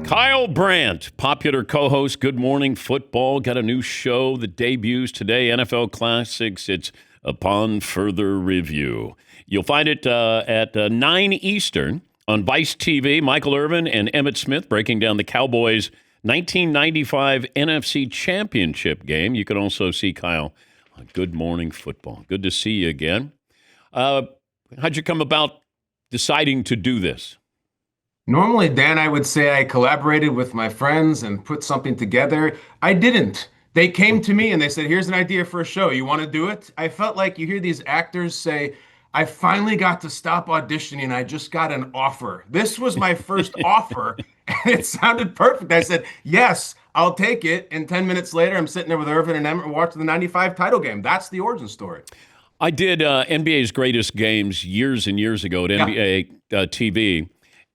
Kyle Brandt, popular co-host, Good Morning Football, got a new show that debuts today, NFL Classics. It's Upon Further Review. You'll find it at 9 Eastern on Vice TV. Michael Irvin and Emmett Smith breaking down the Cowboys' 1995 NFC Championship game. You can also see Kyle on Good Morning Football. Good to see you again. How'd you come about deciding to do this? Normally, Dan, I would say I collaborated with my friends and put something together. I didn't. They came to me and they said, here's an idea for a show. You want to do it? I felt like you hear these actors say, I finally got to stop auditioning. I just got an offer. This was my first offer, and it sounded perfect. I said, yes, I'll take it. And 10 minutes later, I'm sitting there with Irvin and Emmett watching the 95 title game. That's the origin story. I did NBA's Greatest Games years and years ago at NBA TV.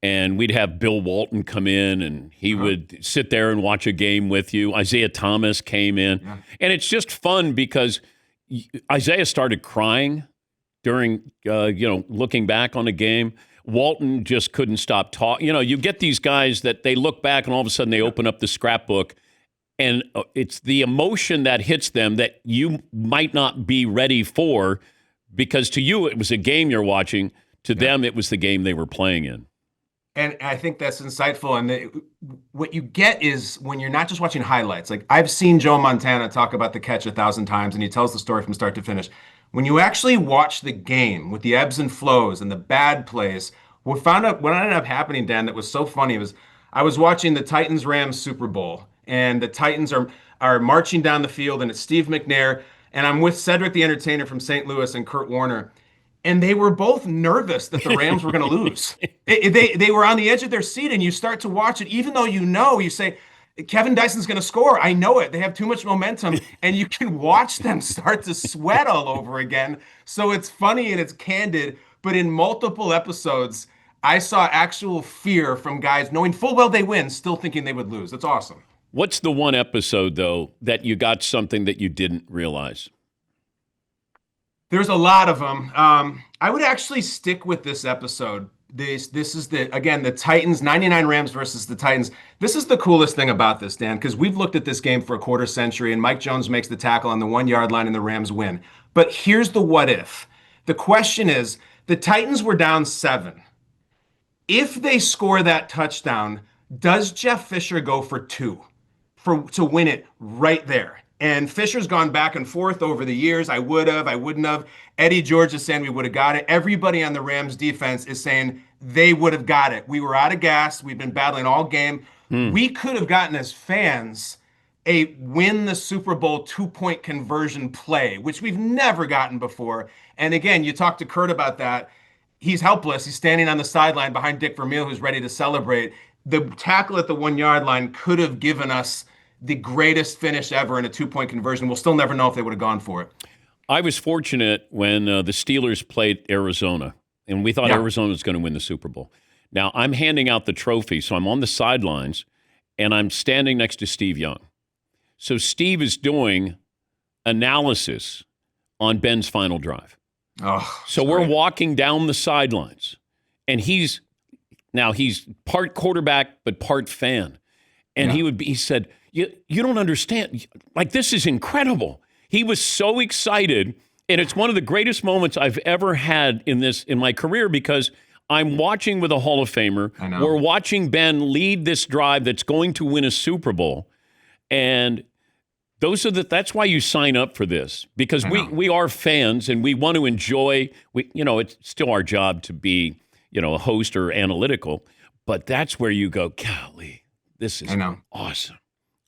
And we'd have Bill Walton come in, and he would sit there and watch a game with you. Isaiah Thomas came in. Yeah. And it's just fun because Isaiah started crying during, looking back on the game. Walton just couldn't stop talking. You know, you get these guys that they look back, and all of a sudden they open up the scrapbook, and it's the emotion that hits them that you might not be ready for, because to you it was a game you're watching. To them, it was the game they were playing in. And I think that's insightful. And what you get is when you're not just watching highlights. Like I've seen Joe Montana talk about the catch 1,000 times, and he tells the story from start to finish. When you actually watch the game with the ebbs and flows and the bad plays, what ended up happening, Dan, that was so funny was I was watching the Titans-Rams Super Bowl, and the Titans are marching down the field, and it's Steve McNair, and I'm with Cedric the Entertainer from St. Louis and Kurt Warner. And they were both nervous that the Rams were going to lose. They were on the edge of their seat, and you start to watch it, even though you say, Kevin Dyson's going to score. I know it. They have too much momentum, and you can watch them start to sweat all over again. So it's funny and it's candid, but in multiple episodes, I saw actual fear from guys knowing full well they win, still thinking they would lose. It's awesome. What's the one episode, though, that you got something that you didn't realize? There's a lot of them. I would actually stick with this episode. This is the Titans, 99 Rams versus the Titans. This is the coolest thing about this, Dan, because we've looked at this game for a quarter century, and Mike Jones makes the tackle on the 1-yard line and the Rams win. But here's the what if. The question is, the Titans were down 7. If they score that touchdown, does Jeff Fisher go for 2 to win it right there? And Fisher's gone back and forth over the years. I would have, I wouldn't have. Eddie George is saying we would have got it. Everybody on the Rams defense is saying they would have got it. We were out of gas. We've been battling all game. We could have gotten as fans a win the Super Bowl 2-point conversion play, which we've never gotten before. And again, you talk to Kurt about that. He's helpless. He's standing on the sideline behind Dick Vermeil, who's ready to celebrate. The tackle at the 1-yard line could have given us the greatest finish ever in a 2-point conversion. We'll still never know if they would have gone for it. I was fortunate when the Steelers played Arizona, and we thought Arizona was going to win the Super Bowl. Now, I'm handing out the trophy, so I'm on the sidelines, and I'm standing next to Steve Young. So Steve is doing analysis on Ben's final drive. So we're walking down the sidelines, and he's part quarterback but part fan. And he said, You don't understand. Like, this is incredible. He was so excited, and it's one of the greatest moments I've ever had in my career, because I'm watching with a Hall of Famer. I know. We're watching Ben lead this drive that's going to win a Super Bowl, and that's why you sign up for this, because we are fans and we want to enjoy. It's still our job to be a host or analytical, but that's where you go, golly, this is awesome.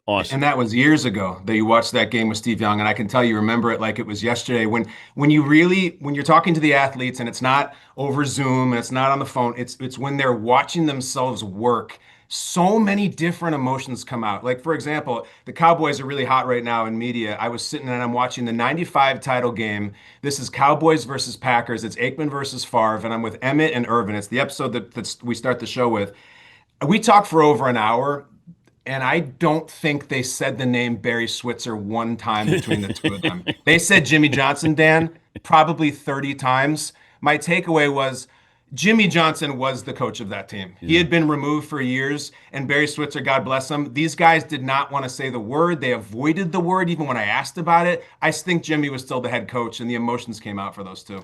Awesome. And that was years ago that you watched that game with Steve Young. And I can tell you remember it like it was yesterday. When you're talking to the athletes, and it's not over Zoom and it's not on the phone, it's when they're watching themselves work. So many different emotions come out. Like, for example, the Cowboys are really hot right now in media. I was sitting and I'm watching the 95 title game. This is Cowboys versus Packers. It's Aikman versus Favre. And I'm with Emmett and Irvin. It's the episode that we start the show with. We talked for over an hour. And I don't think they said the name Barry Switzer one time between the two of them. They said Jimmy Johnson, Dan, probably 30 times. My takeaway was Jimmy Johnson was the coach of that team. He Yeah. had been removed for years, and Barry Switzer, God bless him, these guys did not want to say the word. They avoided the word even when I asked about it. I think Jimmy was still the head coach, and the emotions came out for those two.